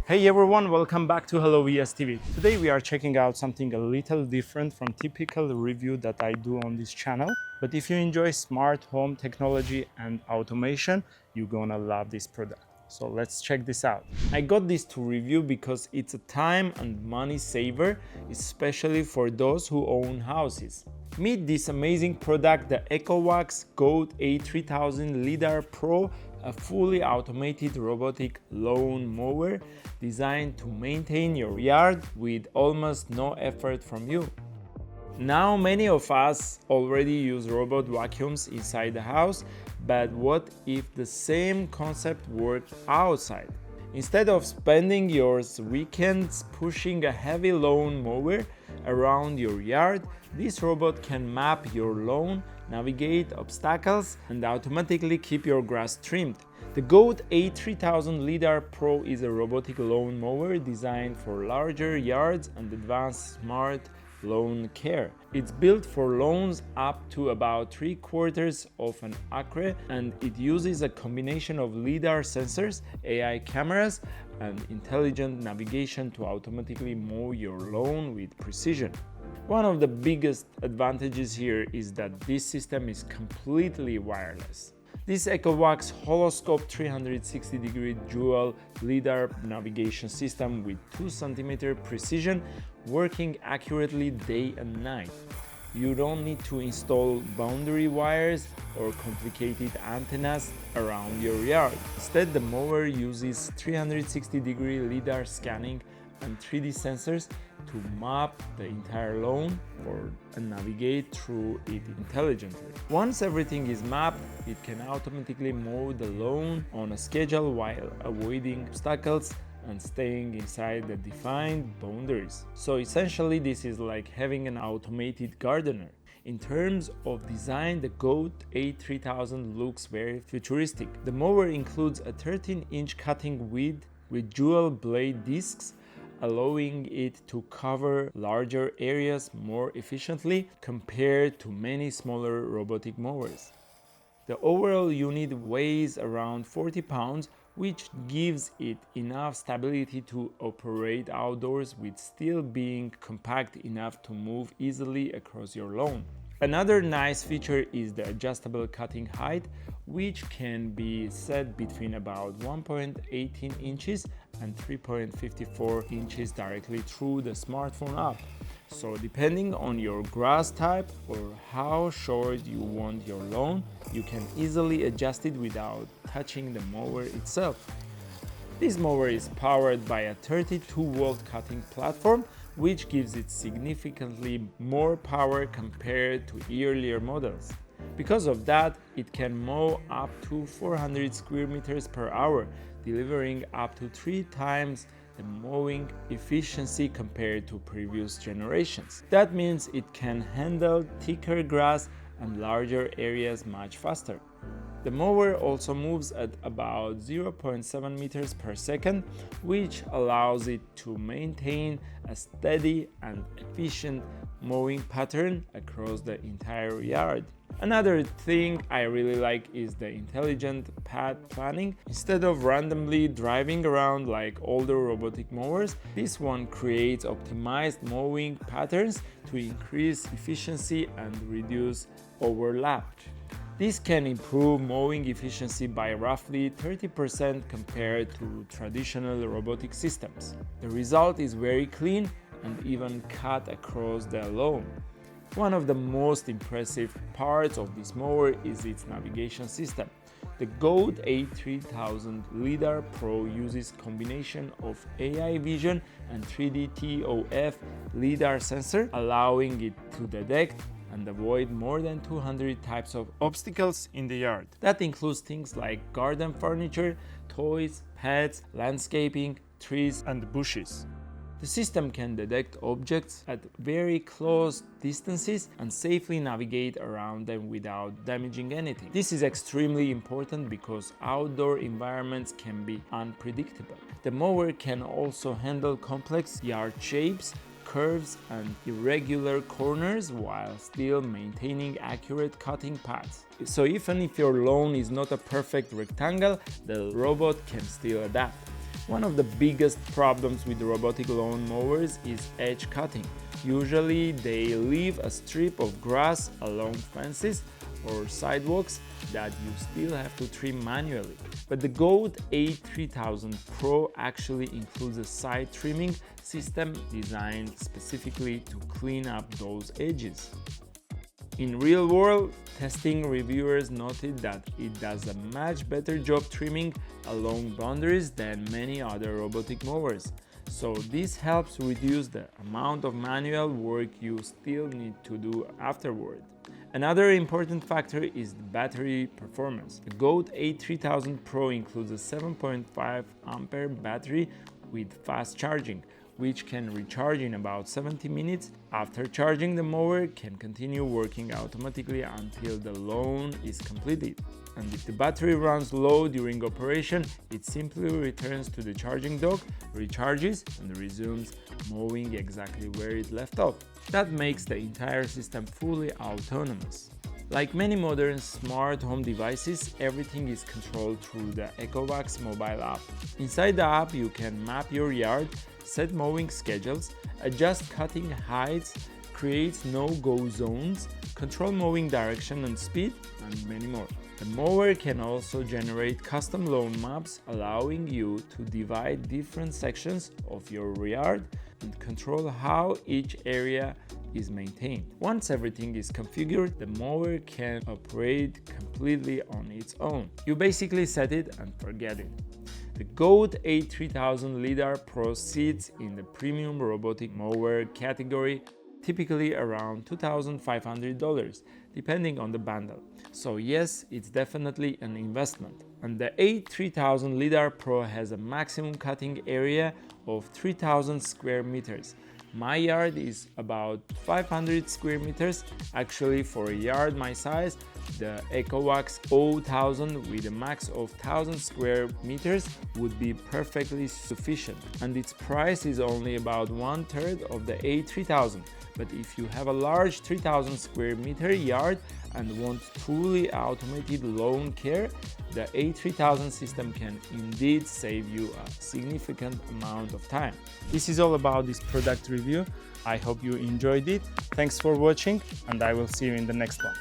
Hey everyone, welcome back to HelloVSTV. Today we are checking out something a little different from typical review that I do on this channel. But if you enjoy smart home technology and automation, you're gonna love this product. So let's check this out. I got this to review because it's a time and money saver, especially for those who own houses. Meet this amazing product, the Ecovacs A3000 LiDAR Pro, a fully automated robotic lawn mower designed to maintain your yard with almost no effort from you. Now many of us already use robot vacuums inside the house, but what if the same concept worked outside? Instead of spending your weekends pushing a heavy lawn mower around your yard, this robot can map your lawn, navigate obstacles, and automatically keep your grass trimmed. The GOAT A3000 LiDAR Pro is a robotic lawn mower designed for larger yards and advanced smart lawn care. It's built for lawns up to about 3/4 of an acre, and it uses a combination of LiDAR sensors, AI cameras, and intelligent navigation to automatically mow your lawn with precision. One of the biggest advantages here is that this system is completely wireless. This Ecovacs Holoscope 360-degree dual LiDAR navigation system with 2 cm precision, working accurately day and night. You don't need to install boundary wires or complicated antennas around your yard. Instead, the mower uses 360-degree LiDAR scanning and 3D sensors to map the entire lawn and navigate through it intelligently. Once everything is mapped, it can automatically mow the lawn on a schedule while avoiding obstacles and staying inside the defined boundaries. So essentially, this is like having an automated gardener. In terms of design, the GOAT A3000 looks very futuristic. The mower includes a 13-inch cutting width with dual blade discs, allowing it to cover larger areas more efficiently compared to many smaller robotic mowers. The overall unit weighs around 40 pounds, which gives it enough stability to operate outdoors with still being compact enough to move easily across your lawn. Another nice feature is the adjustable cutting height, which can be set between about 1.18 inches and 3.54 inches directly through the smartphone app. So depending on your grass type or how short you want your lawn, you can easily adjust it without touching the mower itself. This mower is powered by a 32-volt cutting platform, which gives it significantly more power compared to earlier models. Because of that, it can mow up to 400 square meters per hour, delivering up to 3 times the mowing efficiency compared to previous generations. That means it can handle thicker grass and larger areas much faster. The mower also moves at about 0.7 meters per second, which allows it to maintain a steady and efficient mowing pattern across the entire yard. Another thing I really like is the intelligent path planning. Instead of randomly driving around like older robotic mowers, this one creates optimized mowing patterns to increase efficiency and reduce overlap. This can improve mowing efficiency by roughly 30% compared to traditional robotic systems. The result is very clean and even cut across the lawn. One of the most impressive parts of this mower is its navigation system. The GOAT A3000 LiDAR Pro uses combination of AI vision and 3D ToF LiDAR sensor, allowing it to detect and avoid more than 200 types of obstacles in the yard. That includes things like garden furniture, toys, pets, landscaping, trees, and bushes. The system can detect objects at very close distances and safely navigate around them without damaging anything. This is extremely important because outdoor environments can be unpredictable. The mower can also handle complex yard shapes, curves, and irregular corners while still maintaining accurate cutting paths. So even if your lawn is not a perfect rectangle, the robot can still adapt. One of the biggest problems with robotic lawn mowers is edge cutting. Usually they leave a strip of grass along fences or sidewalks that you still have to trim manually. But the GOAT A3000 Pro actually includes a side trimming system designed specifically to clean up those edges. In real-world testing, reviewers noted that it does a much better job trimming along boundaries than many other robotic mowers. So this helps reduce the amount of manual work you still need to do afterward. Another important factor is the battery performance. The GOAT A3000 Pro includes a 7.5 ampere battery with fast charging, which can recharge in about 70 minutes. After charging, the mower can continue working automatically until the lawn is completed. And if the battery runs low during operation, it simply returns to the charging dock, recharges, and resumes mowing exactly where it left off. That makes the entire system fully autonomous. Like many modern smart home devices, everything is controlled through the Ecovacs mobile app. Inside the app, you can map your yard, set mowing schedules, adjust cutting heights, create no-go zones, control mowing direction and speed, and many more. The mower can also generate custom lawn maps, allowing you to divide different sections of your yard and control how each area is maintained. Once everything is configured, the mower can operate completely on its own. You basically set it and forget it. The GOAT A3000 LiDAR Pro sits in the premium robotic mower category, typically around $2,500, depending on the bundle. So yes, it's definitely an investment. And the A3000 LiDAR Pro has a maximum cutting area of 3,000 square meters. My yard is about 500 square meters. Actually, for a yard my size, the Ecovacs A3000 with a max of 1,000 square meters would be perfectly sufficient. And its price is only about 1/3 of the A3000. But if you have a large 3,000 square meter yard and want truly automated lawn care, the A3000 system can indeed save you a significant amount of time. This is all about this product review. I hope you enjoyed it. Thanks for watching, and I will see you in the next one.